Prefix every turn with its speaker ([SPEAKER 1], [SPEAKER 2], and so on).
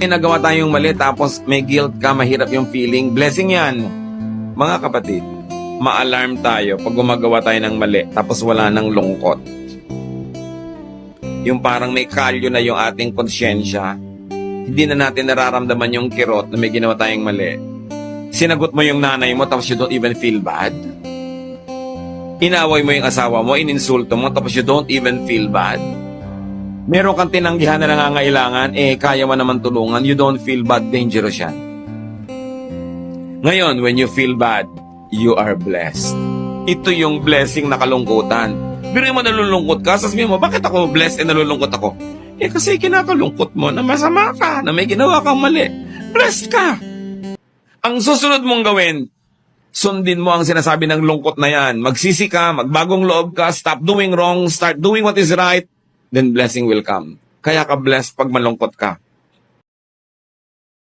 [SPEAKER 1] May nagawa tayong mali tapos may guilt ka, mahirap yung feeling. Blessing yan. Mga kapatid, ma-alarm tayo pag gumagawa tayo ng mali tapos wala ng lungkot. Yung parang may kalyo na yung ating konsyensya. Hindi na natin nararamdaman yung kirot na may ginawa tayong mali. Sinagot mo yung nanay mo tapos you don't even feel bad. Inaway mo yung asawa mo, ininsulto mo tapos you don't even feel bad. Meron kang tinanggihan na nangangailangan, kaya mo naman tulungan, you don't feel bad, dangerous yan. Ngayon, when you feel bad, you are blessed. Ito yung blessing na kalungkutan. Pero mo nalulungkot ka, sasabihin mo, bakit ako blessed nalulungkot ako? Kasi kinakalungkot mo na masama ka, na may ginawa kang mali. Blessed ka! Ang susunod mong gawin, sundin mo ang sinasabi ng lungkot na yan. Magsisi ka, magbagong loob ka, stop doing wrong, start doing what is right, then blessing will come. Kaya ka blessed pag malungkot ka.